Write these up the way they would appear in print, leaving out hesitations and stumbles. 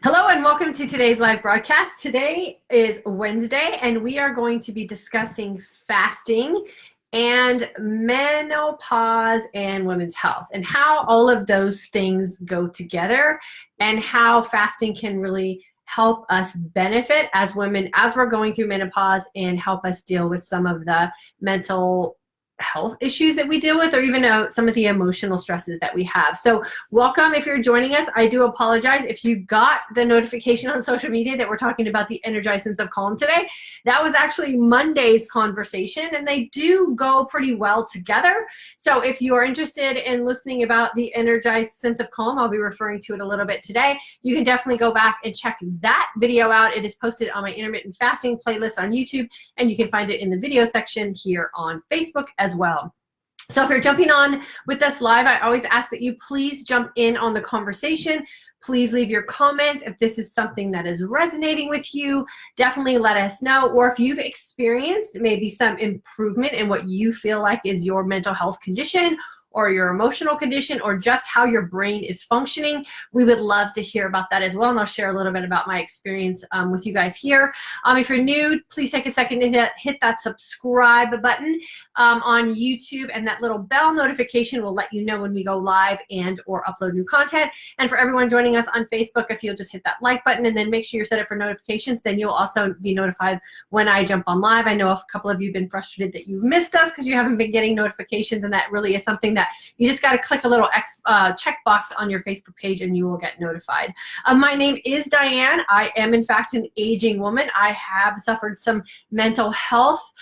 Hello and welcome to today's live broadcast. Today is Wednesday and we are going to be discussing fasting and menopause and women's health and how all of those things go together and how fasting can really help us benefit as women as we're going through menopause and help us deal with some of the mental health issues that we deal with, or even some of the emotional stresses that we have. So welcome if you're joining us. I do apologize if you got the notification on social media that we're talking about the energized sense of calm today. That was actually Monday's conversation, and they do go pretty well together. So if you are interested in listening about the energized sense of calm, I'll be referring to it a little bit today. You can definitely go back and check that video out. It is posted on my intermittent fasting playlist on YouTube, and you can find it in the video section here on Facebook as well. So if you're jumping on with us live, I always ask that you please jump in on the conversation. Please leave your comments. If this is something that is resonating with you, definitely let us know. Or if you've experienced maybe some improvement in what you feel like is your mental health condition or your emotional condition, or just how your brain is functioning, we would love to hear about that as well. And I'll share a little bit about my experience with you guys here. If you're new, please take a second to hit that subscribe button on YouTube, and that little bell notification will let you know when we go live and or upload new content. And for everyone joining us on Facebook, if you'll just hit that like button and then make sure you're set up for notifications, then you'll also be notified when I jump on live. I know a couple of you have been frustrated that you've missed us because you haven't been getting notifications, and that really is something that you just got to click a little checkbox on your Facebook page and you will get notified. My name is Diane. I am in fact an aging woman. I have suffered some mental health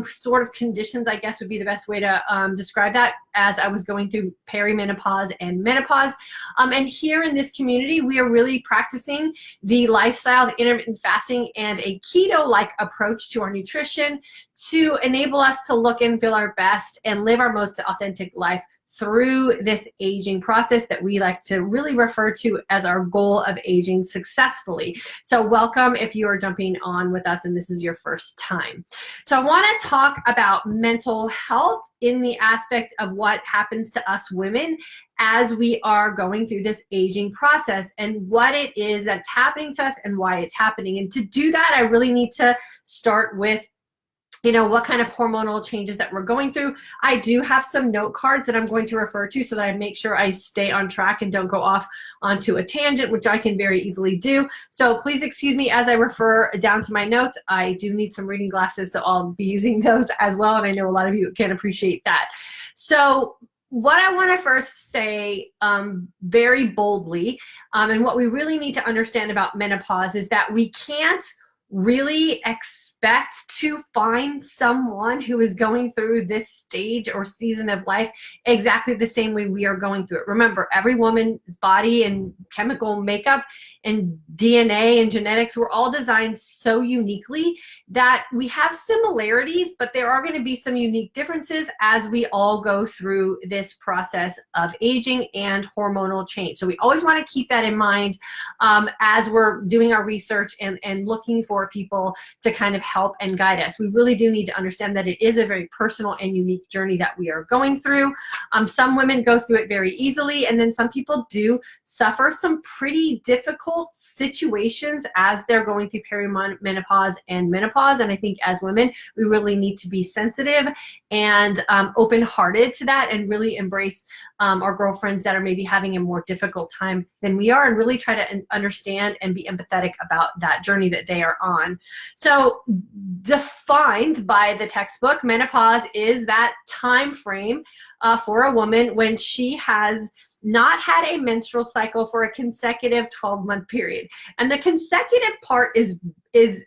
sort of conditions, I guess would be the best way to describe that, as I was going through perimenopause and menopause. And here in this community, we are really practicing the lifestyle, the intermittent fasting, and a keto-like approach to our nutrition to enable us to look and feel our best and live our most authentic life through this aging process that we like to really refer to as our goal of aging successfully. So welcome if you are jumping on with us and this is your first time. So I want to talk about mental health in the aspect of what happens to us women as we are going through this aging process and what it is that's happening to us and why it's happening. And to do that, I really need to start with what kind of hormonal changes that we're going through. I do have some note cards that I'm going to refer to so that I make sure I stay on track and don't go off onto a tangent, which I can very easily do. So please excuse me as I refer down to my notes. I do need some reading glasses, so I'll be using those as well, and I know a lot of you can appreciate that. So what I want to first say very boldly, and what we really need to understand about menopause is that we can't really expect to find someone who is going through this stage or season of life exactly the same way we are going through it. Remember, every woman's body and chemical makeup and DNA and genetics were all designed so uniquely that we have similarities, but there are going to be some unique differences as we all go through this process of aging and hormonal change. So we always want to keep that in mind as we're doing our research and looking for people to kind of help and guide us. We really do need to understand that it is a very personal and unique journey that we are going through. Some women go through it very easily, and then some people do suffer some pretty difficult situations as they're going through perimenopause and menopause. And I think as women, we really need to be sensitive and open-hearted to that and really embrace our girlfriends that are maybe having a more difficult time than we are, and really try to understand and be empathetic about that journey that they are on. So defined by the textbook, menopause is that time frame for a woman when she has not had a menstrual cycle for a consecutive 12-month period. And the consecutive part is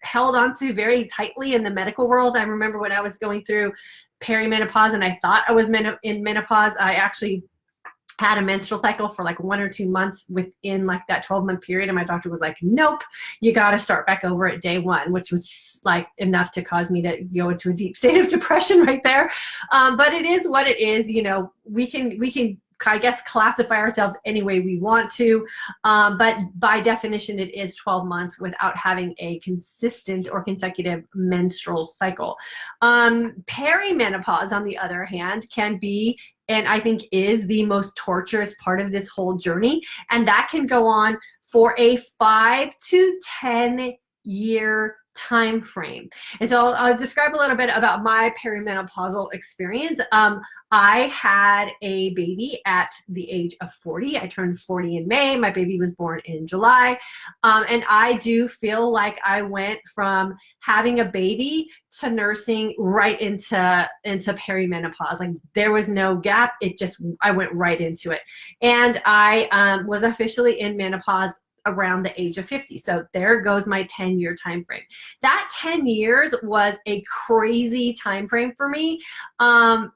held onto very tightly in the medical world. I remember when I was going through perimenopause and I thought I was in menopause, I actually had a menstrual cycle for like 1 or 2 months within like that 12-month period, and my doctor was like, nope, you got to start back over at day 1, which was like enough to cause me to go into a deep state of depression right there. But it is what it is. We can I guess, classify ourselves any way we want to, but by definition, it is 12 months without having a consistent or consecutive menstrual cycle. Perimenopause, on the other hand, can be, and I think is, the most torturous part of this whole journey, and that can go on for a 5 to 10 year time frame. And so I'll describe a little bit about my perimenopausal experience. I had a baby at the age of 40. I turned 40 in May. My baby was born in July. And I do feel like I went from having a baby to nursing right into perimenopause. Like, there was no gap. I went right into it. And I was officially in menopause around the age of 50. So there goes my 10-year time frame. That 10 years was a crazy time frame for me.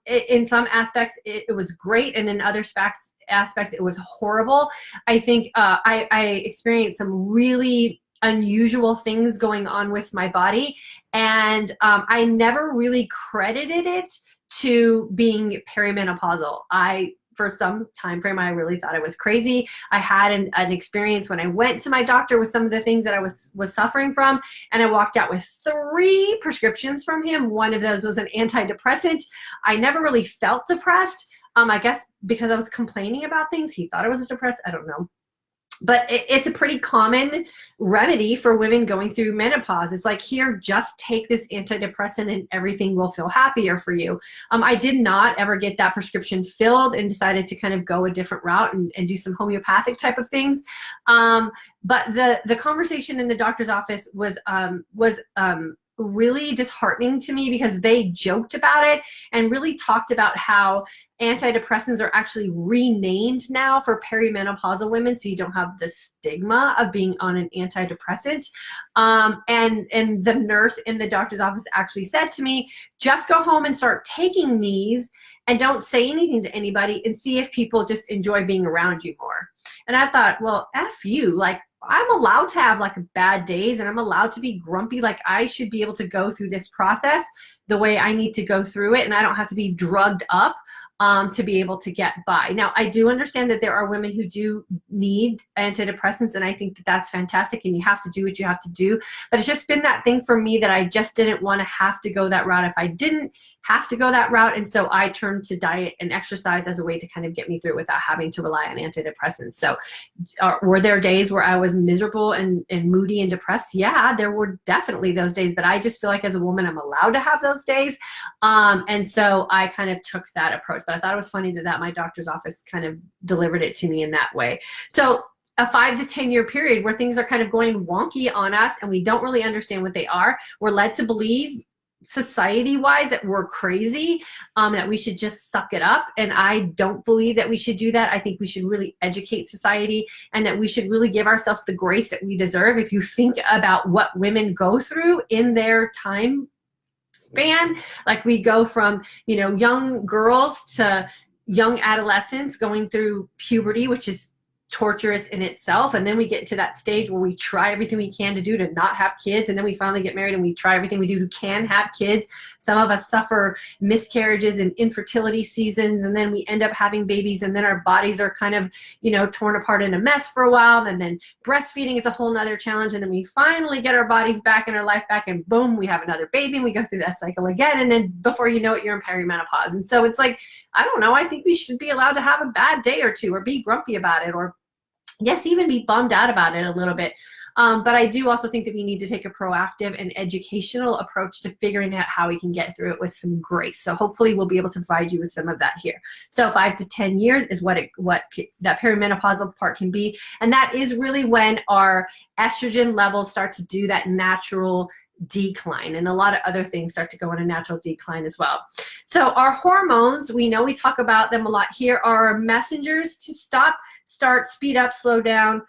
In some aspects, it was great, and in other aspects, it was horrible. I think I experienced some really unusual things going on with my body, and I never really credited it to being perimenopausal. For some time frame, I really thought I was crazy. I had an experience when I went to my doctor with some of the things that I was suffering from, and I walked out with 3 prescriptions from him. One of those was an antidepressant. I never really felt depressed. I guess because I was complaining about things, he thought I was depressed. I don't know. But it's a pretty common remedy for women going through menopause. It's like, here, just take this antidepressant and everything will feel happier for you. I did not ever get that prescription filled and decided to kind of go a different route and do some homeopathic type of things. But the conversation in the doctor's office was really disheartening to me, because they joked about it and really talked about how antidepressants are actually renamed now for perimenopausal women, so you don't have the stigma of being on an antidepressant. And the nurse in the doctor's office actually said to me, just go home and start taking these and don't say anything to anybody and see if people just enjoy being around you more. And I thought, well, F you. Like, I'm allowed to have like bad days, and I'm allowed to be grumpy. Like, I should be able to go through this process the way I need to go through it, and I don't have to be drugged up to be able to get by. Now, I do understand that there are women who do need antidepressants, and I think that that's fantastic, and you have to do what you have to do. But it's just been that thing for me that I just didn't want to have to go that route if I didn't have to go that route. And so I turned to diet and exercise as a way to kind of get me through without having to rely on antidepressants. So were there days where I was miserable and moody and depressed? Yeah, there were definitely those days, but I just feel like as a woman, I'm allowed to have those days. And so I kind of took that approach. But I thought it was funny that my doctor's office kind of delivered it to me in that way. So a 5 to 10 year period where things are kind of going wonky on us and we don't really understand what they are. We're led to believe, society-wise, that we're crazy, that we should just suck it up. And I don't believe that we should do that. I think we should really educate society, and that we should really give ourselves the grace that we deserve. If you think about what women go through in their time span, like we go from, young girls to young adolescents going through puberty, which is torturous in itself, and then we get to that stage where we try everything we can to do to not have kids, and then we finally get married and we try everything we do to can have kids. Some of us suffer miscarriages and infertility seasons, and then we end up having babies, and then our bodies are kind of torn apart in a mess for a while, and then breastfeeding is a whole nother challenge, and then we finally get our bodies back and our life back, and boom, we have another baby, and we go through that cycle again, and then before you know it, you're in perimenopause. And so it's like, I don't know, I think we should be allowed to have a bad day or two, or be grumpy about it, or yes, even be bummed out about it a little bit. But I do also think that we need to take a proactive and educational approach to figuring out how we can get through it with some grace. So hopefully we'll be able to provide you with some of that here. So 5 to 10 years is what that perimenopausal part can be. And that is really when our estrogen levels start to do that natural decline, and a lot of other things start to go on a natural decline as well. So our hormones, we know we talk about them a lot here, are messengers to stop, start, speed up, slow down,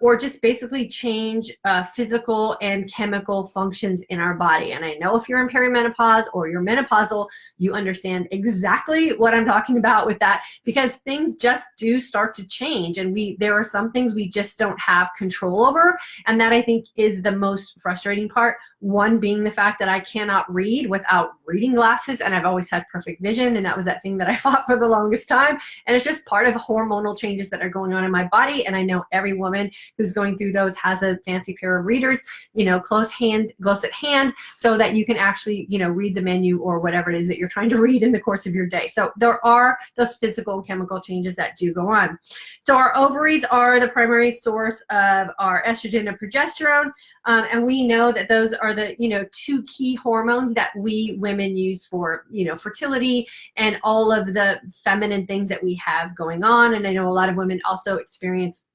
or just basically change physical and chemical functions in our body. And I know if you're in perimenopause or you're menopausal, you understand exactly what I'm talking about with that, because things just do start to change, and there are some things we just don't have control over, and that I think is the most frustrating part. One being the fact that I cannot read without reading glasses, and I've always had perfect vision, and that was that thing that I fought for the longest time. And it's just part of hormonal changes that are going on in my body, and I know every woman who's going through those has a fancy pair of readers, you know, close at hand, so that you can actually, you know, read the menu or whatever it is that you're trying to read in the course of your day. So there are those physical and chemical changes that do go on. So our ovaries are the primary source of our estrogen and progesterone, and we know that those are the, you know, two key hormones that we women use for, you know, fertility and all of the feminine things that we have going on. And I know a lot of women also experience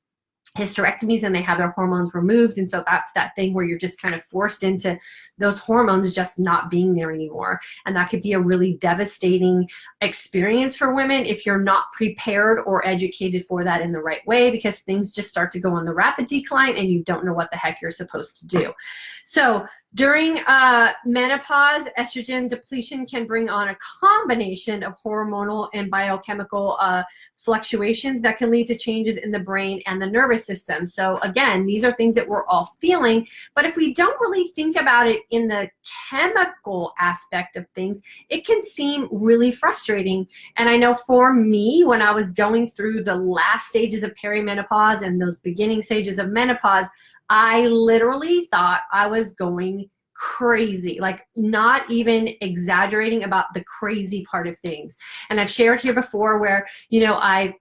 hysterectomies and they have their hormones removed, and so that's that thing where you're just kind of forced into those hormones just not being there anymore. And that could be a really devastating experience for women if you're not prepared or educated for that in the right way, because things just start to go on the rapid decline and you don't know what the heck you're supposed to do. So during menopause, estrogen depletion can bring on a combination of hormonal and biochemical fluctuations that can lead to changes in the brain and the nervous system. So again, these are things that we're all feeling, but if we don't really think about it in the chemical aspect of things, it can seem really frustrating. And I know for me, when I was going through the last stages of perimenopause and those beginning stages of menopause, I literally thought I was going crazy, like not even exaggerating about the crazy part of things. And I've shared here before where, you know, I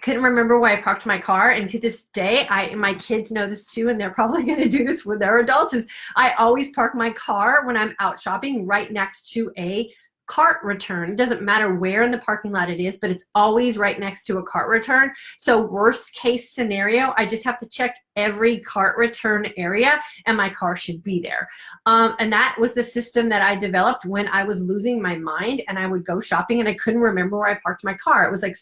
couldn't remember where I parked my car, and to this day, my kids know this too, and they're probably going to do this when they're adults, is I always park my car when I'm out shopping right next to a cart return. It doesn't matter where in the parking lot it is, but it's always right next to a cart return. So worst case scenario, I just have to check every cart return area and my car should be there. And that was the system that I developed when I was losing my mind and I would go shopping and I couldn't remember where I parked my car. It was like,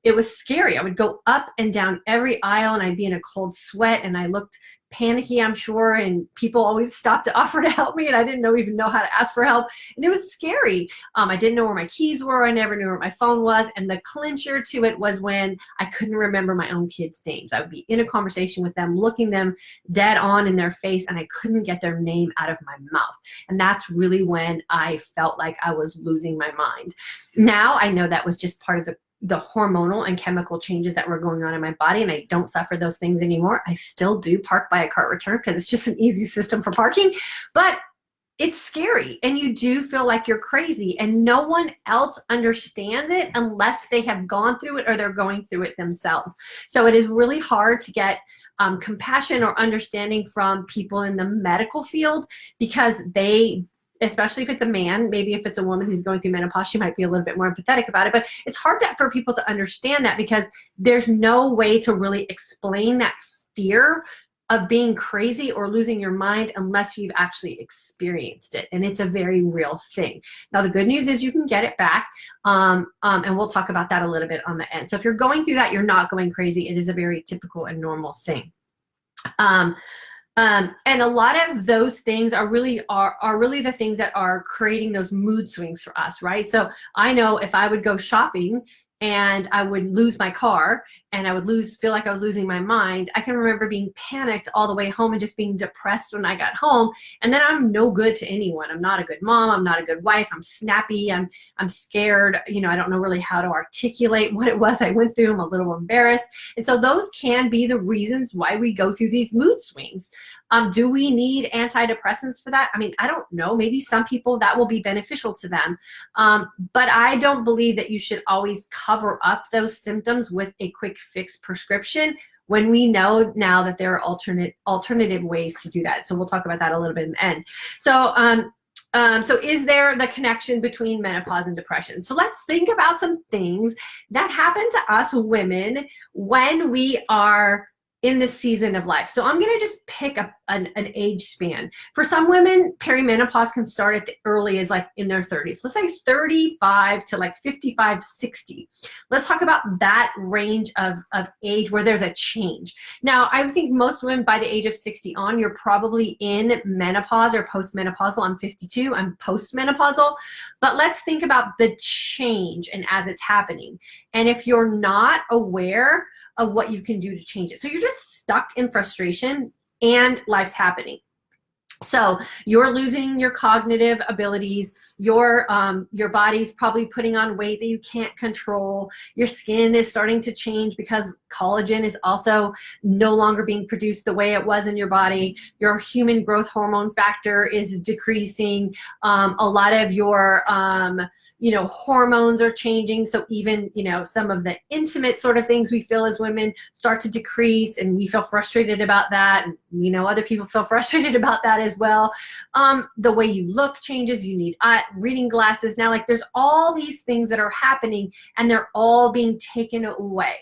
it was scary. I would go up and down every aisle and I'd be in a cold sweat and I looked panicky, I'm sure, and people always stopped to offer to help me and I didn't even know how to ask for help, and it was scary. I didn't know where my keys were. I never knew where my phone was, and the clincher to it was when I couldn't remember my own kids' names. I would be in a conversation with them, looking them dead on in their face, and I couldn't get their name out of my mouth, and that's really when I felt like I was losing my mind. Now I know that was just part of the hormonal and chemical changes that were going on in my body, and I don't suffer those things anymore. I still do park by a cart return because it's just an easy system for parking, but it's scary and you do feel like you're crazy, and no one else understands it unless they have gone through it or they're going through it themselves. So it is really hard to get compassion or understanding from people in the medical field, because they, especially if it's a man, maybe if it's a woman who's going through menopause, she might be a little bit more empathetic about it, but it's hard for people to understand that because there's no way to really explain that fear of being crazy or losing your mind unless you've actually experienced it, and it's a very real thing. Now the good news is you can get it back, and we'll talk about that a little bit on the end. So if you're going through that, you're not going crazy. It is a very typical and normal thing. And a lot of those things are really the things that are creating those mood swings for us, right? So I know if I would go shopping and I would lose my car and I would feel like I was losing my mind, I can remember being panicked all the way home and just being depressed when I got home. And then I'm no good to anyone. I'm not a good mom. I'm not a good wife. I'm snappy. I'm scared. You know, I don't know really how to articulate what it was I went through. I'm a little embarrassed. And so those can be the reasons why we go through these mood swings. Do we need antidepressants for that? I mean, I don't know. Maybe some people that will be beneficial to them. But I don't believe that you should always cover up those symptoms with a quick fix prescription when we know now that there are alternative ways to do that. So we'll talk about that a little bit in the end. So so is there the connection between menopause and depression? So let's think about some things that happen to us women when we are in this season of life. So I'm going to just pick an age span. For some women, perimenopause can start at the early as like in their 30s. Let's say 35 to like 55, 60. Let's talk about that range of age where there's a change. Now, I think most women by the age of 60 on, you're probably in menopause or postmenopausal. I'm 52, I'm postmenopausal. But let's think about the change and as it's happening. And if you're not aware of what you can do to change it. So you're just stuck in frustration and life's happening. So you're losing your cognitive abilities. Your body's probably putting on weight that you can't control. Your skin is starting to change because collagen is also no longer being produced the way it was in your body. Your human growth hormone factor is decreasing. A lot of your hormones are changing. So even, some of the intimate sort of things we feel as women start to decrease, and we feel frustrated about that. And we know other people feel frustrated about that as well. The way you look changes. You need reading glasses now. Like, there's all these things that are happening, and they're all being taken away.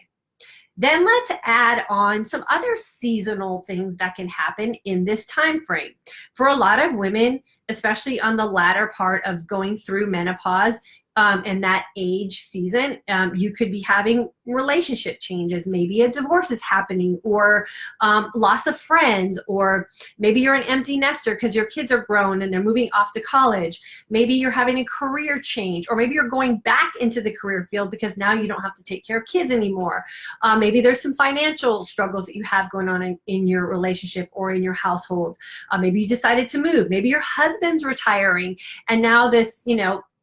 Then let's add on some other seasonal things that can happen in this time frame. For a lot of women, especially on the latter part of going through menopause, and that age season, you could be having relationship changes. Maybe a divorce is happening, or loss of friends, or maybe you're an empty nester because your kids are grown and they're moving off to college. Maybe you're having a career change, or maybe you're going back into the career field because now you don't have to take care of kids anymore. Maybe there's some financial struggles that you have going on in your relationship or in your household. Maybe you decided to move. Maybe your husband's retiring, and now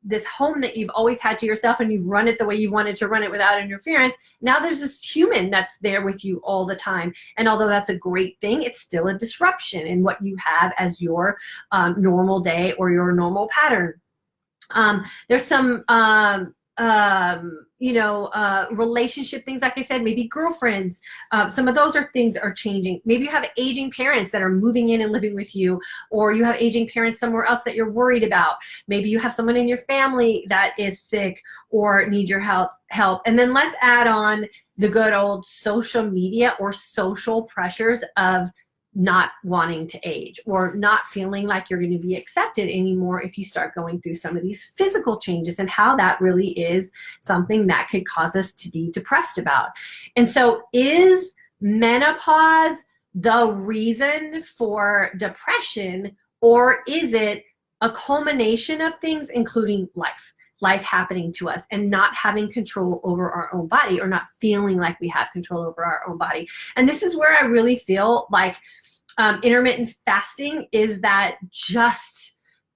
this home that you've always had to yourself, and you've run it the way you wanted to run it without interference. Now there's this human that's there with you all the time. And although that's a great thing, it's still a disruption in what you have as your normal day or your normal pattern. There's some relationship things, like I said, maybe girlfriends. Some of those things are changing. Maybe you have aging parents that are moving in and living with you, or you have aging parents somewhere else that you're worried about. Maybe you have someone in your family that is sick or need your help. And then let's add on the good old social media or social pressures of not wanting to age, or not feeling like you're going to be accepted anymore if you start going through some of these physical changes, and how that really is something that could cause us to be depressed about. And so, is menopause the reason for depression, or is it a culmination of things, including life happening to us and not having control over our own body, or not feeling like we have control over our own body? And this is where I really feel like intermittent fasting is that just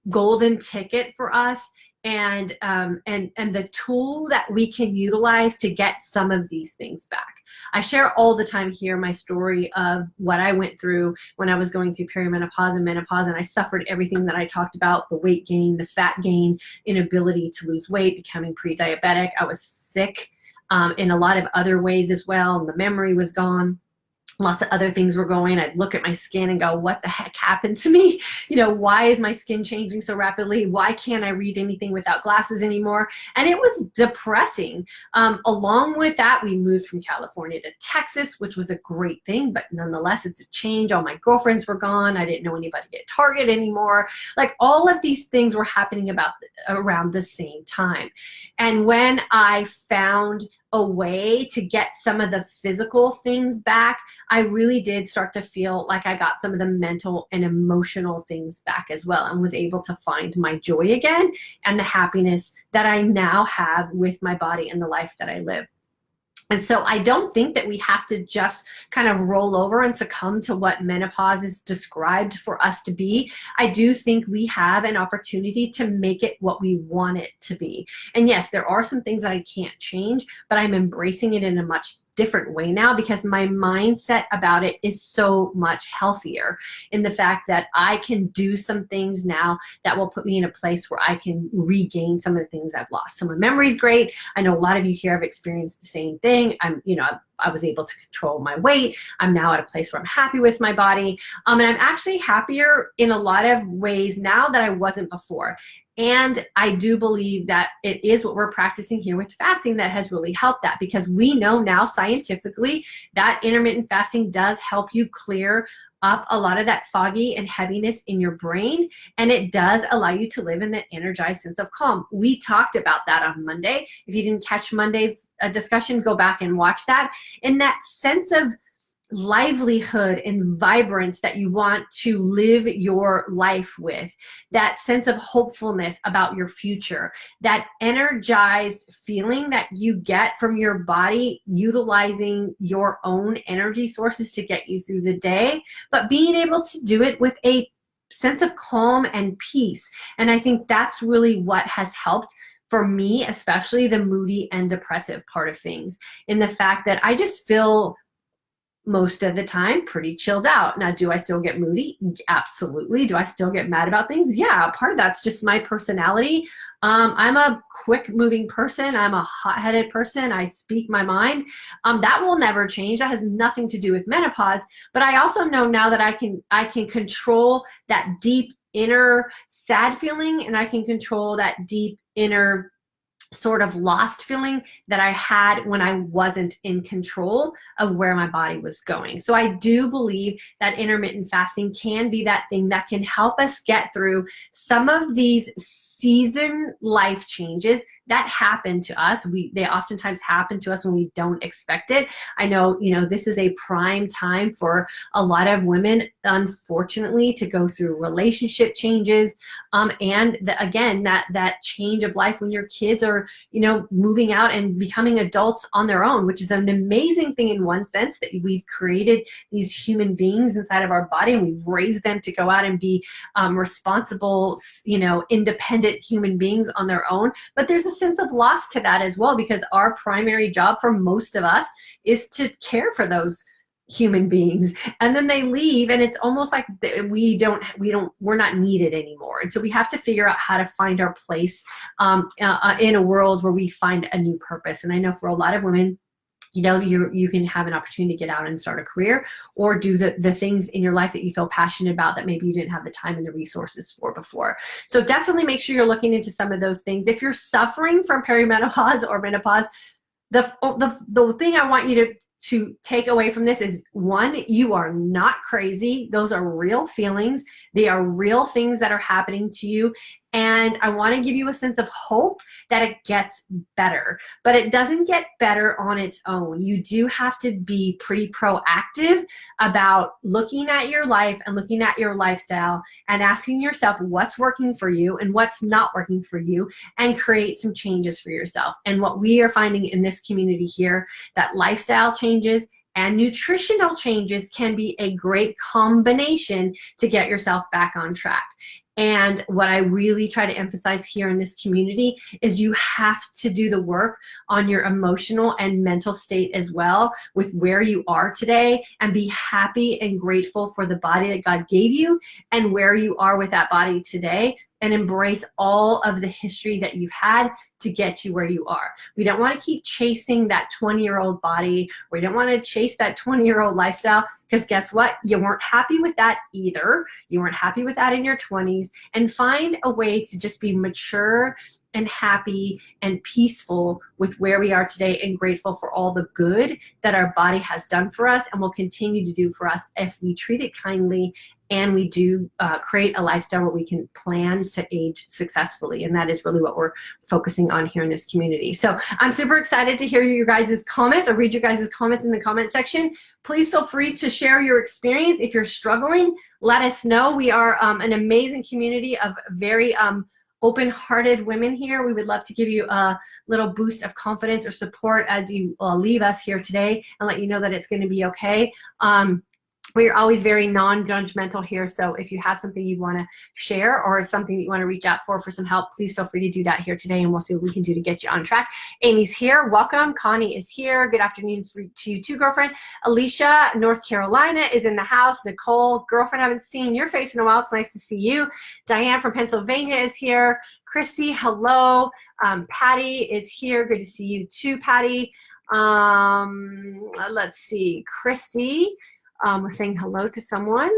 golden ticket for us, and the tool that we can utilize to get some of these things back. I share all the time here my story of what I went through when I was going through perimenopause and menopause, and I suffered everything that I talked about: the weight gain, the fat gain, inability to lose weight, becoming pre-diabetic. I was sick in a lot of other ways as well, and the memory was gone. Lots of other things were going. I'd look at my skin and go, what the heck happened to me? Why is my skin changing so rapidly? Why can't I read anything without glasses anymore? And it was depressing. Along with that, we moved from California to Texas, which was a great thing, but nonetheless, it's a change. All my girlfriends were gone. I didn't know anybody at Target anymore. Like, all of these things were happening around the same time. And when I found a way to get some of the physical things back, I really did start to feel like I got some of the mental and emotional things back as well, and was able to find my joy again and the happiness that I now have with my body and the life that I live. And so I don't think that we have to just kind of roll over and succumb to what menopause is described for us to be. I do think we have an opportunity to make it what we want it to be. And yes, there are some things that I can't change, but I'm embracing it in a much different way now, because my mindset about it is so much healthier, in the fact that I can do some things now that will put me in a place where I can regain some of the things I've lost. So my memory's great. I know a lot of you here have experienced the same thing. I was able to control my weight. I'm now at a place where I'm happy with my body. And I'm actually happier in a lot of ways now that I wasn't before. And I do believe that it is what we're practicing here with fasting that has really helped that, because we know now scientifically that intermittent fasting does help you clear up a lot of that foggy and heaviness in your brain, and it does allow you to live in that energized sense of calm. We talked about that on Monday. If you didn't catch Monday's discussion, go back and watch that. In that sense of livelihood and vibrance that you want to live your life with, that sense of hopefulness about your future, that energized feeling that you get from your body utilizing your own energy sources to get you through the day, but being able to do it with a sense of calm and peace. And I think that's really what has helped for me, especially the moody and depressive part of things, in the fact that I just feel most of the time pretty chilled out. Now, do I still get moody? Absolutely. Do I still get mad about things? Yeah, part of that's just my personality. I'm a quick moving person. I'm a hot-headed person. I speak my mind. That will never change. That has nothing to do with menopause. But I also know now that I can control that deep inner sad feeling, and I can control that deep inner sort of lost feeling that I had when I wasn't in control of where my body was going. So I do believe that intermittent fasting can be that thing that can help us get through some of these season life changes that happen to us. They oftentimes happen to us when we don't expect it. I know, this is a prime time for a lot of women, unfortunately, to go through relationship changes. And again, that change of life when your kids are, moving out and becoming adults on their own, which is an amazing thing in one sense, that we've created these human beings inside of our body and we've raised them to go out and be responsible, independent human beings on their own. But there's a sense of loss to that as well, because our primary job for most of us is to care for those human beings, and then they leave and it's almost like we're not needed anymore. And so we have to figure out how to find our place in a world where we find a new purpose. And I know for a lot of women, you can have an opportunity to get out and start a career or do the things in your life that you feel passionate about that maybe you didn't have the time and the resources for before. So definitely make sure you're looking into some of those things. If you're suffering from perimenopause or menopause, the thing I want you to take away from this is, one, you are not crazy. Those are real feelings. They are real things that are happening to you. And I want to give you a sense of hope that it gets better, but it doesn't get better on its own. You do have to be pretty proactive about looking at your life and looking at your lifestyle and asking yourself what's working for you and what's not working for you, and create some changes for yourself. And what we are finding in this community here, that lifestyle changes and nutritional changes can be a great combination to get yourself back on track. And what I really try to emphasize here in this community is you have to do the work on your emotional and mental state as well, with where you are today, and be happy and grateful for the body that God gave you and where you are with that body today, and embrace all of the history that you've had to get you where you are. We don't want to keep chasing that 20-year-old body. We don't want to chase that 20-year-old lifestyle, because guess what? You weren't happy with that either. You weren't happy with that in your 20s. And find a way to just be mature and happy and peaceful with where we are today, and grateful for all the good that our body has done for us and will continue to do for us if we treat it kindly and we do create a lifestyle where we can plan to age successfully. And that is really what we're focusing on here in this community. So I'm super excited to hear your guys' comments, or read your guys' comments in the comment section. Please feel free to share your experience. If you're struggling, let us know. We are an amazing community of very open-hearted women here. We would love to give you a little boost of confidence or support as you leave us here today, and let you know that it's going to be okay. We're always very non-judgmental here, so if you have something you want to share or something that you want to reach out for some help, please feel free to do that here today, and we'll see what we can do to get you on track. Amy's here. Welcome. Connie is here. Good afternoon to you too, girlfriend. Alicia, North Carolina, is in the house. Nicole, girlfriend, haven't seen your face in a while. It's nice to see you. Diane from Pennsylvania is here. Christy, hello. Patty is here. Good to see you too, Patty. Let's see. Christy. We're saying hello to someone.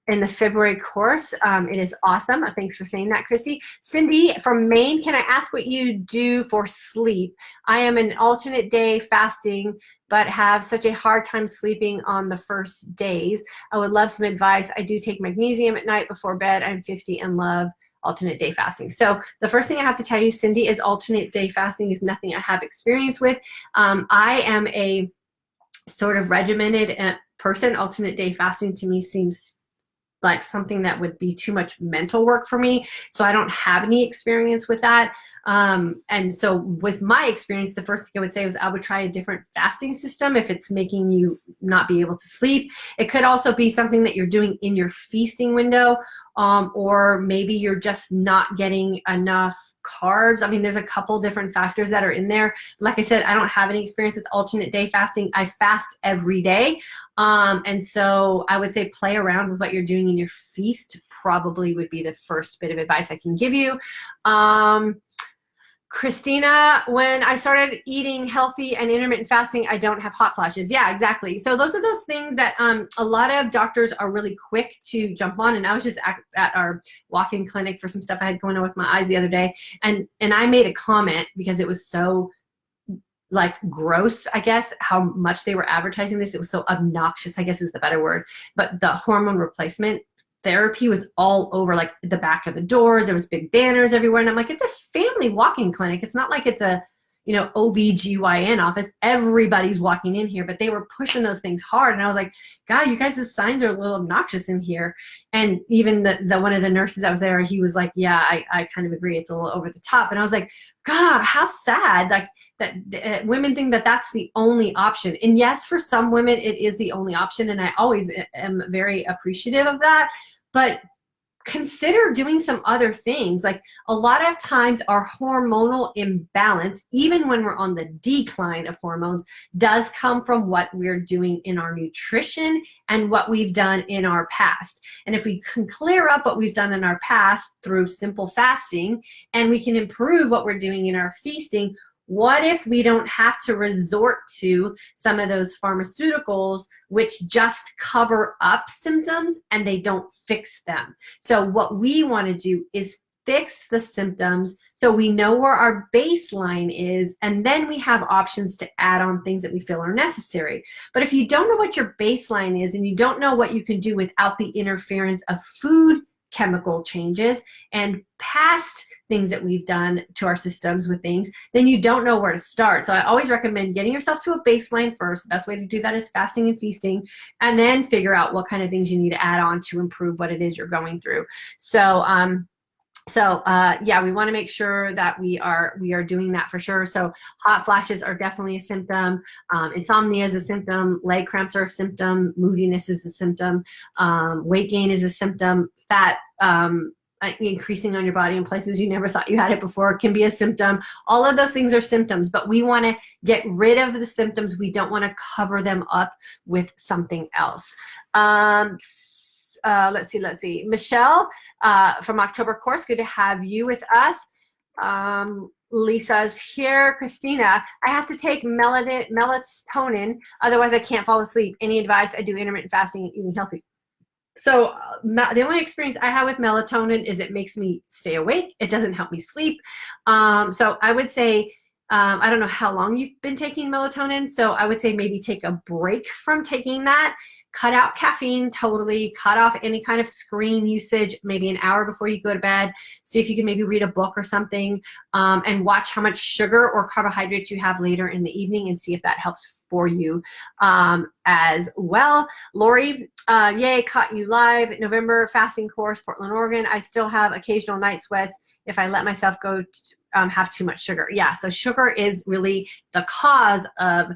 in the February course. It is awesome. Thanks for saying that, Chrissy. Cindy from Maine, can I ask what you do for sleep? I am an alternate day fasting, but have such a hard time sleeping on the first days. I would love some advice. I do take magnesium at night before bed. I'm 50 and love alternate day fasting. So the first thing I have to tell you, Cindy, is alternate day fasting is nothing I have experience with. I am a sort of regimented person. Alternate day fasting to me seems like something that would be too much mental work for me. So I don't have any experience with that. And so with my experience, the first thing I would say was I would try a different fasting system if it's making you not be able to sleep. It could also be something that you're doing in your feasting window, or maybe you're just not getting enough carbs. I mean, there's a couple different factors that are in there. Like I said, I don't have any experience with alternate day fasting. I fast every day. And so I would say play around with what you're doing in your feast probably would be the first bit of advice I can give you. Christina, when I started eating healthy and intermittent fasting, I don't have hot flashes. Yeah, exactly. So those are those things that a lot of doctors are really quick to jump on. And I was just at our walk-in clinic for some stuff I had going on with my eyes the other day. And I made a comment because it was so like gross, I guess, how much they were advertising this. It was so obnoxious, I guess is the better word. But the hormone replacement therapy was all over, like the back of the doors. There was big banners everywhere. And I'm like, it's a family walk-in clinic. It's not like it's a, you know, OBGYN office. Everybody's walking in here, but they were pushing those things hard. And I was like, God, you guys' signs are a little obnoxious in here. And even the one of the nurses that was there, he was like, yeah, I kind of agree. It's a little over the top. And I was like, God, how sad, like that women think that that's the only option. And yes, for some women, it is the only option. And I always am very appreciative of that. But consider doing some other things. Like a lot of times our hormonal imbalance, even when we're on the decline of hormones, does come from what we're doing in our nutrition and what we've done in our past. And if we can clear up what we've done in our past through simple fasting, and we can improve what we're doing in our feasting, what if we don't have to resort to some of those pharmaceuticals which just cover up symptoms and they don't fix them? So what we want to do is fix the symptoms so we know where our baseline is, and then we have options to add on things that we feel are necessary. But if you don't know what your baseline is and you don't know what you can do without the interference of food chemical changes and past things that we've done to our systems with things, then you don't know where to start. So I always recommend getting yourself to a baseline first. The best way to do that is fasting and feasting, and then figure out what kind of things you need to add on to improve what it is you're going through. So yeah, we want to make sure that we are doing that for sure. So hot flashes are definitely a symptom. Insomnia is a symptom. Leg cramps are a symptom. Moodiness is a symptom. Weight gain is a symptom. Fat increasing on your body in places you never thought you had it before can be a symptom. All of those things are symptoms, but we want to get rid of the symptoms. We don't want to cover them up with something else. Let's see. Michelle from October course, good to have you with us. Lisa's here. Christina, I have to take melatonin, otherwise I can't fall asleep. Any advice? I do intermittent fasting and eating healthy. So the only experience I have with melatonin is it makes me stay awake. It doesn't help me sleep. So I would say, I don't know how long you've been taking melatonin, so I would say maybe take a break from taking that. Cut out caffeine totally, cut off any kind of screen usage, maybe an hour before you go to bed. See if you can maybe read a book or something, and watch how much sugar or carbohydrates you have later in the evening and see if that helps for you as well. Lori, yay, caught you live. November fasting course, Portland, Oregon. I still have occasional night sweats if I let myself go have too much sugar. Yeah, so sugar is really the cause of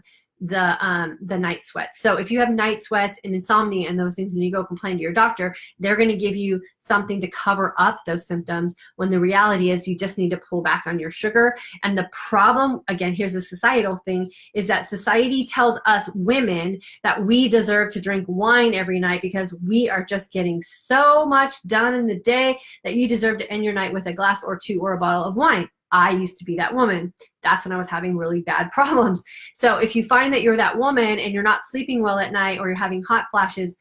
the night sweats. So if you have night sweats and insomnia and those things, and you go complain to your doctor, they're going to give you something to cover up those symptoms, when the reality is you just need to pull back on your sugar. And the problem, again, here's the societal thing, is that society tells us women that we deserve to drink wine every night because we are just getting so much done in the day that you deserve to end your night with a glass or two or a bottle of wine. I used to be that woman. That's when I was having really bad problems. So if you find that you're that woman and you're not sleeping well at night, or you're having hot flashes,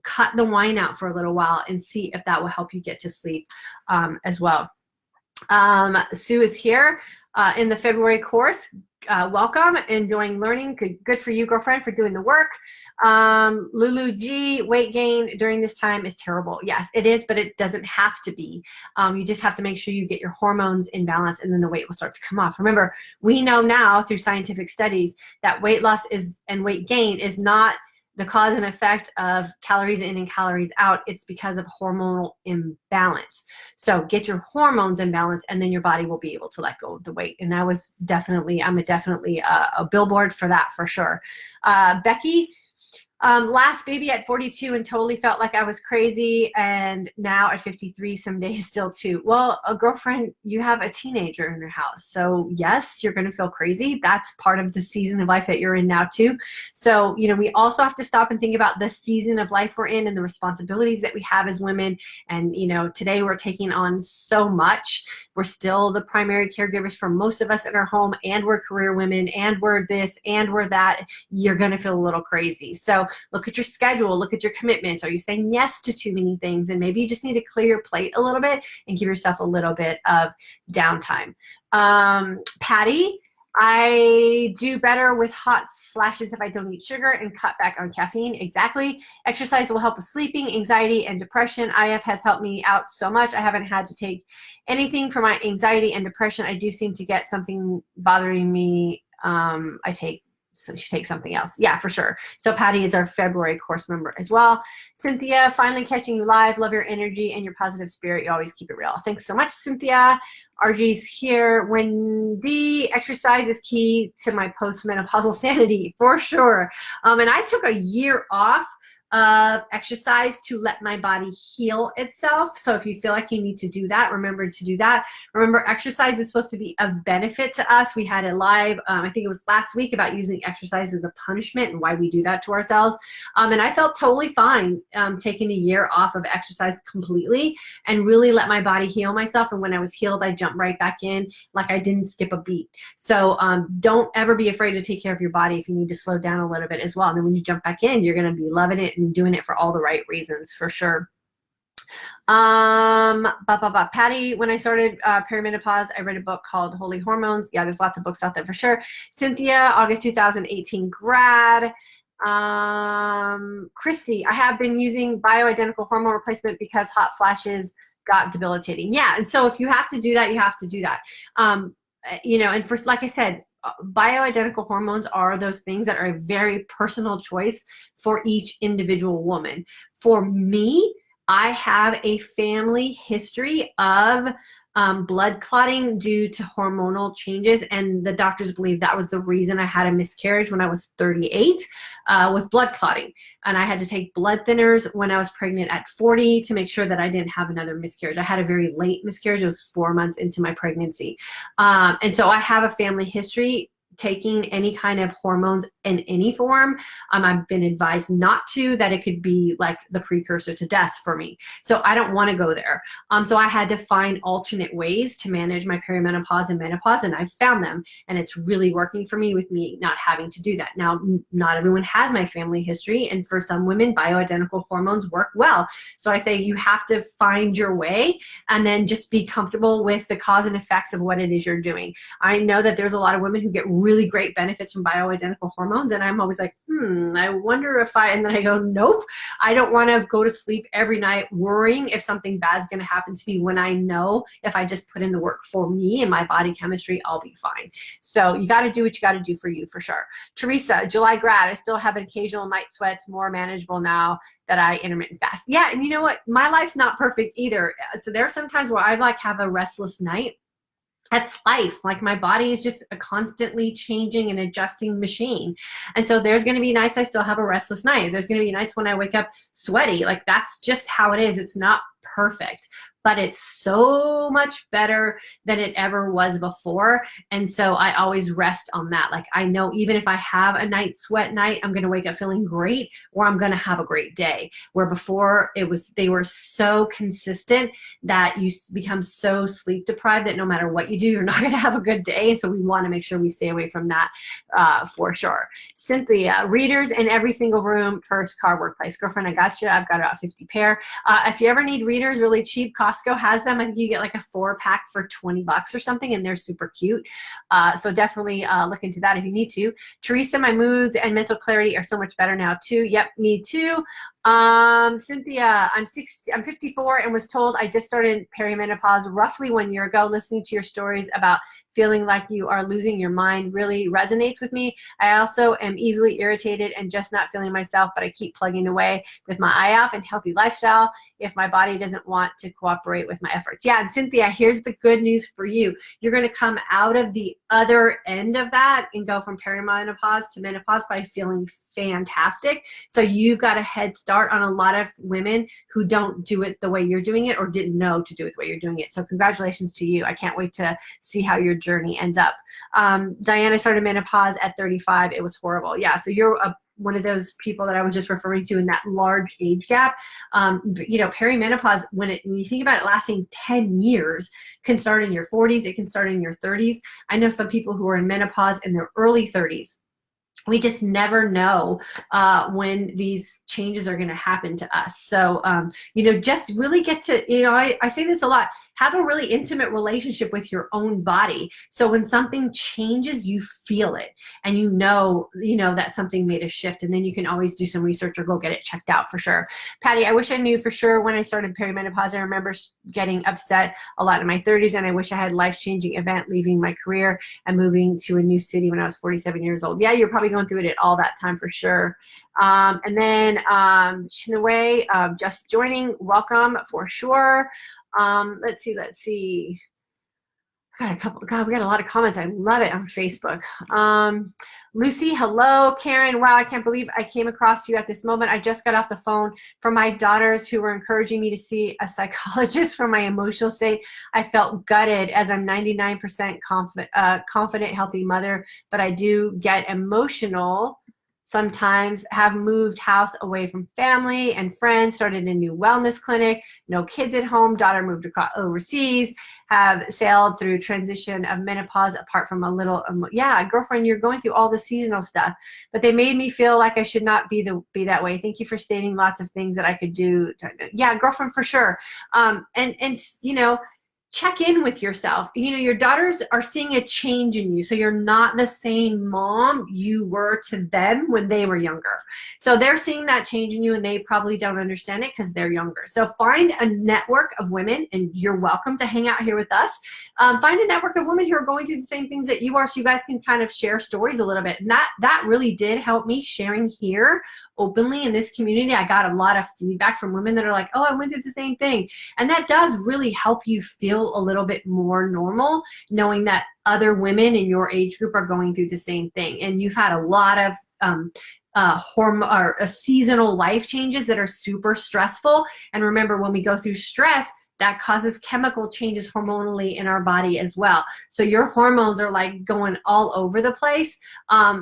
cut the wine out for a little while and see if that will help you get to sleep as well. Sue is here in the February course. Welcome, enjoying learning. Good for you, girlfriend, for doing the work. Lulu G, weight gain during this time is terrible. Yes, it is, but it doesn't have to be. You just have to make sure you get your hormones in balance, and then the weight will start to come off. Remember, we know now through scientific studies that weight loss and weight gain is not the cause and effect of calories in and calories out. It's because of hormonal imbalance. So get your hormones in balance, and then your body will be able to let go of the weight. And I'm definitely a billboard for that, for sure. Becky, last baby at 42 and totally felt like I was crazy, and now at 53 some days still too. Well, a girlfriend, you have a teenager in your house, so yes, you're going to feel crazy. That's part of the season of life that you're in now too. So we also have to stop and think about the season of life we're in and the responsibilities that we have as women. And today we're taking on so much. We're still the primary caregivers for most of us in our home, and we're career women, and we're this, and we're that. You're going to feel a little crazy. So look at your schedule, look at your commitments. Are you saying yes to too many things? And maybe you just need to clear your plate a little bit and give yourself a little bit of downtime. Patty, I do better with hot flashes if I don't eat sugar and cut back on caffeine. Exactly. Exercise will help with sleeping, anxiety, and depression. IF has helped me out so much. I haven't had to take anything for my anxiety and depression. I do seem to get something bothering me. So she takes something else. Yeah, for sure. So Patty is our February course member as well. Cynthia, finally catching you live. Love your energy and your positive spirit. You always keep it real. Thanks so much, Cynthia. RG's here. Wendy, exercise is key to my postmenopausal sanity, for sure. And I took a year off of exercise to let my body heal itself. So if you feel like you need to do that, remember to do that. Remember, exercise is supposed to be of benefit to us. We had a live, I think it was last week, about using exercise as a punishment and why we do that to ourselves. And I felt totally fine taking a year off of exercise completely and really let my body heal myself. And when I was healed, I jumped right back in like I didn't skip a beat. So don't ever be afraid to take care of your body if you need to slow down a little bit as well. And then when you jump back in, you're going to be loving it and doing it for all the right reasons, for sure. Patty, when I started perimenopause, I read a book called Holy Hormones. Yeah, there's lots of books out there for sure. Cynthia, August 2018 grad. Christy, I have been using bioidentical hormone replacement because hot flashes got debilitating. Yeah, and so if you have to do that, you have to do that. And for, like I said, bioidentical hormones are those things that are a very personal choice for each individual woman. For me, I have a family history of blood clotting due to hormonal changes, and the doctors believe that was the reason I had a miscarriage when I was 38, was blood clotting. And I had to take blood thinners when I was pregnant at 40 to make sure that I didn't have another miscarriage. I had a very late miscarriage. It was 4 months into my pregnancy. And so I have a family history taking any kind of hormones in any form. I've been advised not to, that it could be like the precursor to death for me. So I don't want to go there. So I had to find alternate ways to manage my perimenopause and menopause, and I found them, and it's really working for me with me not having to do that. Now, not everyone has my family history, and for some women, bioidentical hormones work well. So I say you have to find your way and then just be comfortable with the cause and effects of what it is you're doing. I know that there's a lot of women who get really great benefits from bioidentical hormones, and I'm always like, I wonder if and then I go, nope, I don't want to go to sleep every night worrying if something bad's going to happen to me, when I know if I just put in the work for me and my body chemistry, I'll be fine. So you got to do what you got to do for you, for sure. Teresa, July grad, I still have occasional night sweats, more manageable now that I intermittent fast. Yeah, and you know what? My life's not perfect either. So there are some times where I have a restless night. That's life. Like, my body is just a constantly changing and adjusting machine. And so there's going to be nights I still have a restless night. There's going to be nights when I wake up sweaty. Like, that's just how it is. It's not perfect. but it's so much better than it ever was before. And so I always rest on that. Like, I know even if I have a night sweat night, I'm going to wake up feeling great, or I'm going to have a great day. Where before they were so consistent that you become so sleep deprived that no matter what you do, you're not going to have a good day. And so we want to make sure we stay away from that for sure. Cynthia, readers in every single room, purse, car, workplace. Girlfriend, I got you. I've got about 50 pair. If you ever need readers really cheap, Costco has them. I think you get like a 4-pack for $20 or something, and they're super cute. So definitely look into that if you need to. Teresa, my moods and mental clarity are so much better now too. Yep, me too. Cynthia, I'm 54 and was told I just started perimenopause roughly 1 year ago. Listening to your stories about feeling like you are losing your mind really resonates with me. I also am easily irritated and just not feeling myself, but I keep plugging away with my eye off and healthy lifestyle if my body doesn't want to cooperate with my efforts. Yeah, and Cynthia, here's the good news for you. You're going to come out of the other end of that and go from perimenopause to menopause by feeling fantastic. So you've got a head start on a lot of women who don't do it the way you're doing it or didn't know to do it the way you're doing it. So congratulations to you. I can't wait to see how your journey ends up. Diana started menopause at 35. It was horrible. Yeah, so you're one of those people that I was just referring to in that large age gap. You know, perimenopause, when you think about it lasting 10 years, can start in your 40s. It can start in your 30s. I know some people who are in menopause in their early 30s. We just never know when these changes are going to happen to us. So, you know, just really get to, you know, I say this a lot, have a really intimate relationship with your own body. So when something changes, you feel it and you know that something made a shift, and then you can always do some research or go get it checked out for sure. Patty, I wish I knew for sure when I started perimenopause. I remember getting upset a lot in my 30s, and I wish I had life-changing event leaving my career and moving to a new city when I was 47 years old. Yeah, you're probably going through it all that time for sure. And then Chinaway, just joining, welcome for sure. Let's see. God, we got a lot of comments. I love it on Facebook. Lucy, hello. Karen, wow, I can't believe I came across you at this moment. I just got off the phone from my daughters who were encouraging me to see a psychologist for my emotional state. I felt gutted as I'm 99% confident, healthy mother, but I do get emotional sometimes. Have moved house away from family and friends, started a new wellness clinic, no kids at home, daughter moved overseas, have sailed through transition of menopause apart from a little, yeah, girlfriend, you're going through all the seasonal stuff, but they made me feel like I should not be that way. Thank you for stating lots of things that I could do. Yeah, girlfriend, for sure. And you know, check in with yourself. You know, your daughters are seeing a change in you. So you're not the same mom you were to them when they were younger. So they're seeing that change in you, and they probably don't understand it because they're younger. So find a network of women, and you're welcome to hang out here with us. Find a network of women who are going through the same things that you are, so you guys can kind of share stories a little bit. And that really did help me sharing here openly in this community. I got a lot of feedback from women that are like, oh, I went through the same thing. And that does really help you feel a little bit more normal, knowing that other women in your age group are going through the same thing. And you've had a lot of seasonal life changes that are super stressful. And remember, when we go through stress, that causes chemical changes hormonally in our body as well. So your hormones are like going all over the place.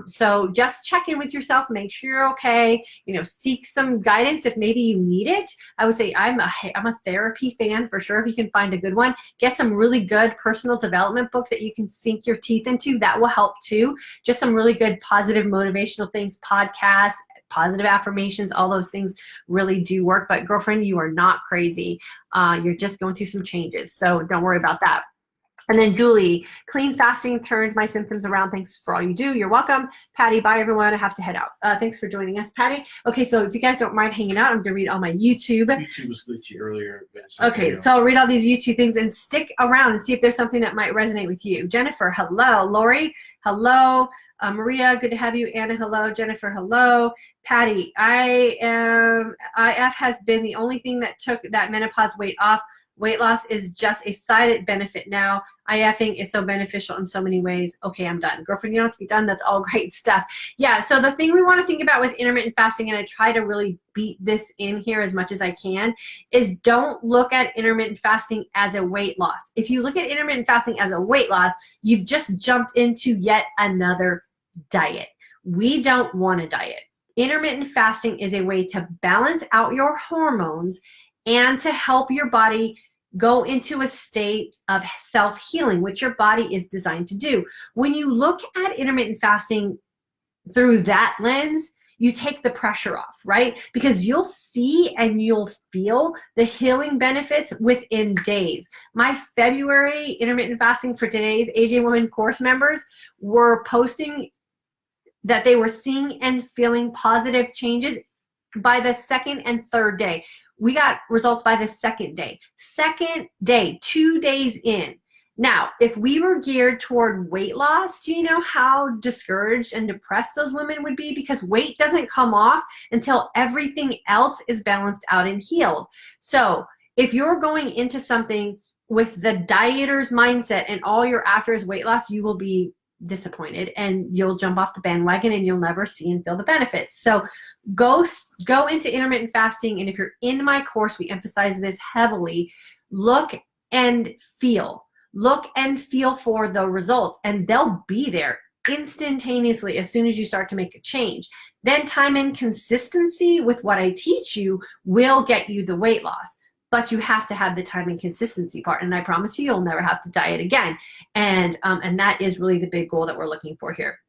So just check in with yourself, make sure you're okay, you know, seek some guidance if maybe you need it. I would say I'm a therapy fan for sure. If you can find a good one, get some really good personal development books that you can sink your teeth into. That will help too. Just some really good positive motivational things, podcasts, positive affirmations, all those things really do work. But girlfriend, you are not crazy. You're just going through some changes. So don't worry about that. And then Julie, clean fasting turned my symptoms around. Thanks for all you do. You're welcome. Patty, bye everyone. I have to head out. Thanks for joining us, Patty. Okay, so if you guys don't mind hanging out, I'm going to read all my YouTube. YouTube was glitchy earlier. Okay, so I'll read all these YouTube things and stick around and see if there's something that might resonate with you. Jennifer, hello. Lori, hello. Maria, good to have you. Anna, hello. Jennifer, hello. Patty, IF has been the only thing that took that menopause weight off. Weight loss is just a side benefit now. IFing is so beneficial in so many ways. Okay, I'm done. Girlfriend, you don't have to be done. That's all great stuff. Yeah, so the thing we want to think about with intermittent fasting, and I try to really beat this in here as much as I can, is don't look at intermittent fasting as a weight loss. If you look at intermittent fasting as a weight loss, you've just jumped into yet another diet. We don't want a diet. Intermittent fasting is a way to balance out your hormones and to help your body go into a state of self-healing, which your body is designed to do. When you look at intermittent fasting through that lens, you take the pressure off, right? Because you'll see and you'll feel the healing benefits within days. My February intermittent fasting for today's AJ Woman course members were posting that they were seeing and feeling positive changes by the second and third day. We got results by the second day. Second day, 2 days in. Now, if we were geared toward weight loss, do you know how discouraged and depressed those women would be? Because weight doesn't come off until everything else is balanced out and healed. So if you're going into something with the dieter's mindset and all you're after is weight loss, you will be disappointed and you'll jump off the bandwagon and you'll never see and feel the benefits. So go into intermittent fasting, and if you're in my course, we emphasize this heavily. Look and feel for the results, and they'll be there instantaneously as soon as you start to make a change. Then time and consistency with what I teach you will get you the weight loss. But you have to have the time and consistency part, and I promise you'll never have to diet again. And that is really the big goal that we're looking for here.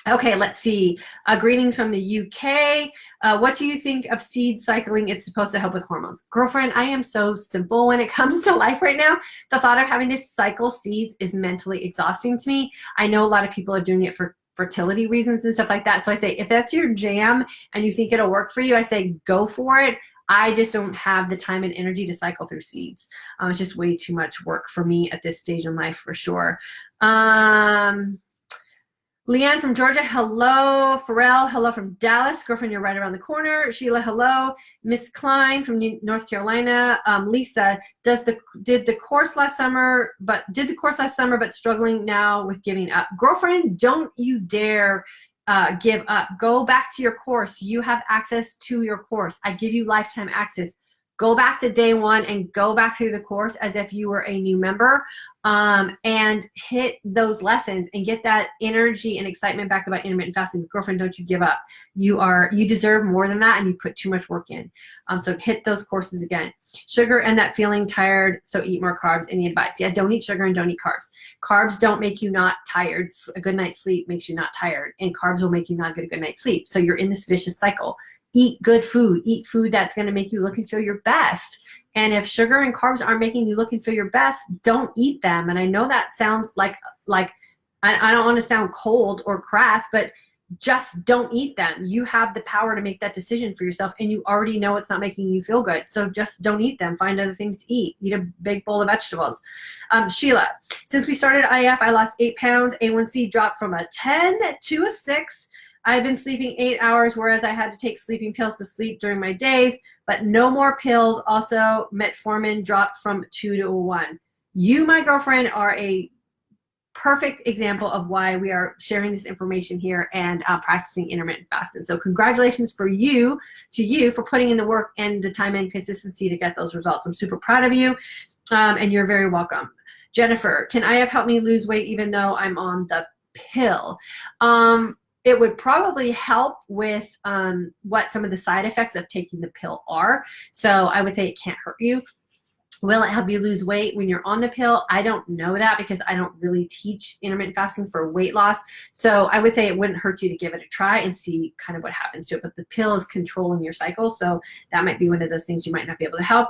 Okay, let's see. Greetings from the UK. What do you think of seed cycling? It's supposed to help with hormones. Girlfriend, I am so simple when it comes to life right now. The thought of having to cycle seeds is mentally exhausting to me. I know a lot of people are doing it for fertility reasons and stuff like that. So I say, if that's your jam and you think it'll work for you, I say go for it. I just don't have the time and energy to cycle through seeds. It's just way too much work for me at this stage in life for sure. Leanne from Georgia, hello. Pharrell, hello from Dallas. Girlfriend, you're right around the corner. Sheila, hello. Miss Klein from North Carolina. Lisa, did the course last summer, but struggling now with giving up. Girlfriend, don't you dare give up. Go back to your course. You have access to your course. I give you lifetime access. Go back to day one and go back through the course as if you were a new member, and hit those lessons and get that energy and excitement back about intermittent fasting. Girlfriend, don't you give up. You deserve more than that, and you put too much work in. So hit those courses again. Sugar and that feeling tired, so eat more carbs. Any advice? Yeah, don't eat sugar and don't eat carbs. Carbs don't make you not tired. A good night's sleep makes you not tired, and carbs will make you not get a good night's sleep. So you're in this vicious cycle. Eat good food. Eat food that's going to make you look and feel your best. And if sugar and carbs aren't making you look and feel your best, don't eat them. And I know that sounds like I don't want to sound cold or crass, but just don't eat them. You have the power to make that decision for yourself, and you already know it's not making you feel good. So just don't eat them. Find other things to eat. Eat a big bowl of vegetables. Sheila, since we started IF, I lost 8 pounds. A1C dropped from a 10 to a 6. I've been sleeping 8 hours, whereas I had to take sleeping pills to sleep during my days, but no more pills. Also, metformin dropped from 2 to 1. You, my girlfriend, are a perfect example of why we are sharing this information here and practicing intermittent fasting. So congratulations to you for putting in the work and the time and consistency to get those results. I'm super proud of you, and you're very welcome. Jennifer, can IF help me lose weight even though I'm on the pill? It would probably help with what some of the side effects of taking the pill are. So I would say it can't hurt you. Will it help you lose weight when you're on the pill? I don't know that because I don't really teach intermittent fasting for weight loss. So I would say it wouldn't hurt you to give it a try and see kind of what happens to it. But the pill is controlling your cycle, so that might be one of those things you might not be able to help.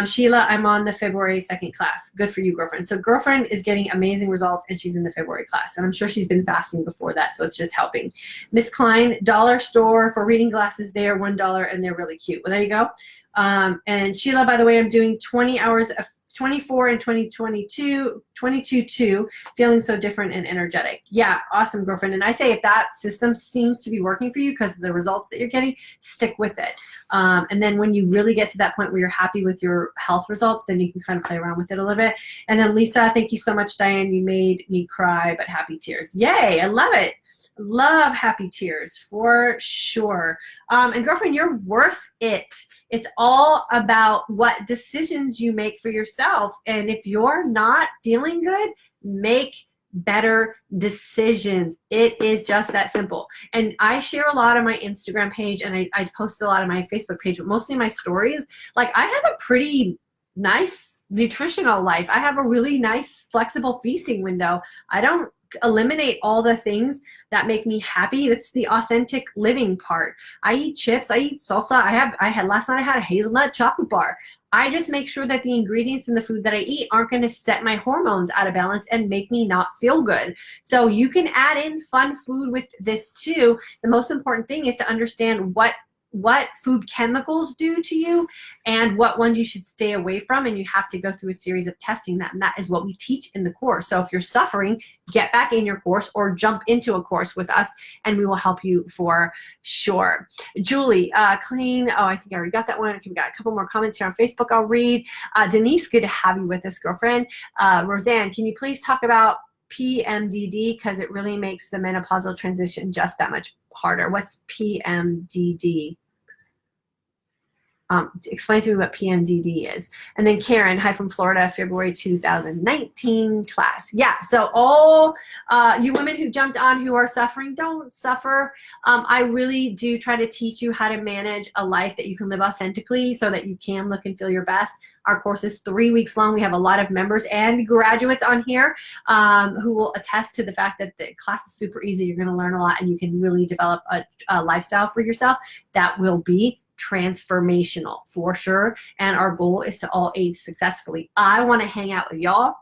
Sheila, I'm on the February 2nd class. Good for you, girlfriend. So girlfriend is getting amazing results, and she's in the February class. And I'm sure she's been fasting before that, so it's just helping. Miss Klein, dollar store for reading glasses there, $1, and they're really cute. Well, there you go. And Sheila, by the way, I'm doing 20 24 and 2022, 22-2, feeling so different and energetic. Yeah, awesome, girlfriend. And I say if that system seems to be working for you because of the results that you're getting, stick with it. And then when you really get to that point where you're happy with your health results, then you can kind of play around with it a little bit. And then Lisa, thank you so much, Diane. You made me cry, but happy tears. Yay, I love it. Love happy tears for sure. And girlfriend, you're worth it. It's all about what decisions you make for yourself. And if you're not feeling good, make better decisions. It is just that simple. And I share a lot on my Instagram page, and I post a lot on my Facebook page, but mostly my stories. Like, I have a pretty nice nutritional life. I have a really nice flexible feasting window. I don't eliminate all the things that make me happy. That's the authentic living part. I eat chips, I eat salsa. Last night I had a hazelnut chocolate bar. I just make sure that the ingredients in the food that I eat aren't going to set my hormones out of balance and make me not feel good. So you can add in fun food with this too. The most important thing is to understand what food chemicals do to you and what ones you should stay away from, and you have to go through a series of testing that, and that is what we teach in the course. So if you're suffering, get back in your course or jump into a course with us, and we will help you for sure. Julie, clean. Oh, I think I already got that one. Okay, we got a couple more comments here on Facebook I'll read. Denise, good to have you with us, girlfriend. Roseanne, can you please talk about PMDD, because it really makes the menopausal transition just that much harder. What's PMDD? Explain to me what PMDD is. And then Karen, hi from Florida, February 2019 class. Yeah, so all you women who jumped on who are suffering, don't suffer. I really do try to teach you how to manage a life that you can live authentically so that you can look and feel your best. Our course is 3 weeks long. We have a lot of members and graduates on here who will attest to the fact that the class is super easy. You're going to learn a lot, and you can really develop a lifestyle for yourself that will be transformational for sure. And our goal is to all age successfully. I want to hang out with y'all.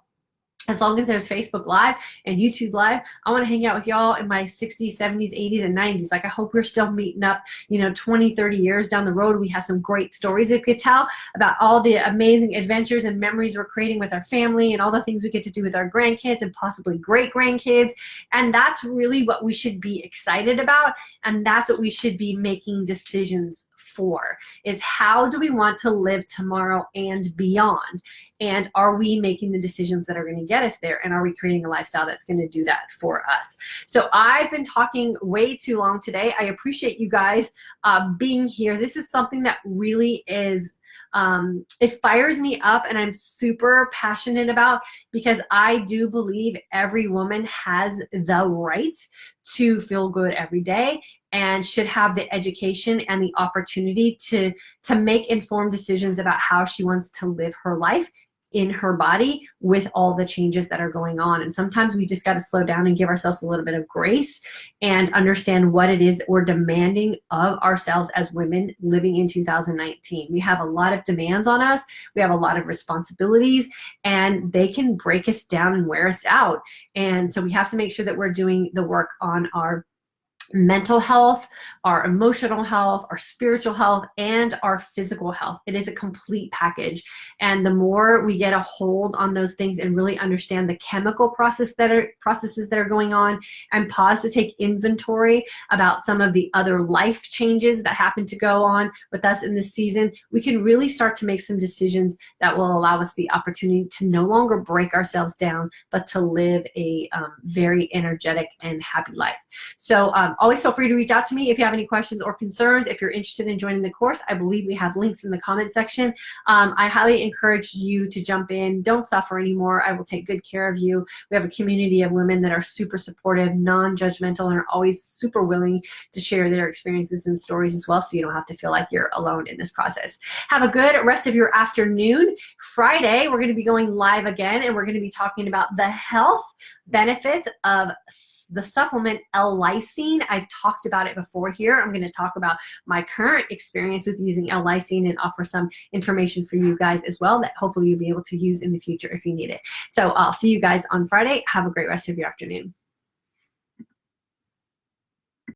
As long as there's Facebook Live and YouTube Live, I want to hang out with y'all in my 60s, 70s, 80s, and 90s. Like, I hope we're still meeting up, 20, 30 years down the road. We have some great stories that we could tell about all the amazing adventures and memories we're creating with our family and all the things we get to do with our grandkids and possibly great-grandkids. And that's really what we should be excited about, and that's what we should be making decisions for, is how do we want to live tomorrow and beyond? And are we making the decisions that are going to get us there? And are we creating a lifestyle that's going to do that for us? So I've been talking way too long today. I appreciate you guys being here. This is something that really is, it fires me up, and I'm super passionate about, because I do believe every woman has the right to feel good every day and should have the education and the opportunity to make informed decisions about how she wants to live her life in her body with all the changes that are going on. And sometimes we just got to slow down and give ourselves a little bit of grace and understand what it is that we're demanding of ourselves as women living in 2019. We have a lot of demands on us. We have a lot of responsibilities, and they can break us down and wear us out. And so we have to make sure that we're doing the work on our mental health, our emotional health, our spiritual health, and our physical health. It is a complete package. And the more we get a hold on those things and really understand the chemical processes that are going on, and pause to take inventory about some of the other life changes that happen to go on with us in this season, we can really start to make some decisions that will allow us the opportunity to no longer break ourselves down, but to live a very energetic and happy life. So always feel free to reach out to me if you have any questions or concerns. If you're interested in joining the course, I believe we have links in the comment section. I highly encourage you to jump in. Don't suffer anymore. I will take good care of you. We have a community of women that are super supportive, non-judgmental, and are always super willing to share their experiences and stories as well, so you don't have to feel like you're alone in this process. Have a good rest of your afternoon. Friday, we're going to be going live again, and we're going to be talking about the health benefits of the supplement L-lysine. I've talked about it before here. I'm going to talk about my current experience with using L-lysine and offer some information for you guys as well that hopefully you'll be able to use in the future if you need it. So I'll see you guys on Friday. Have a great rest of your afternoon.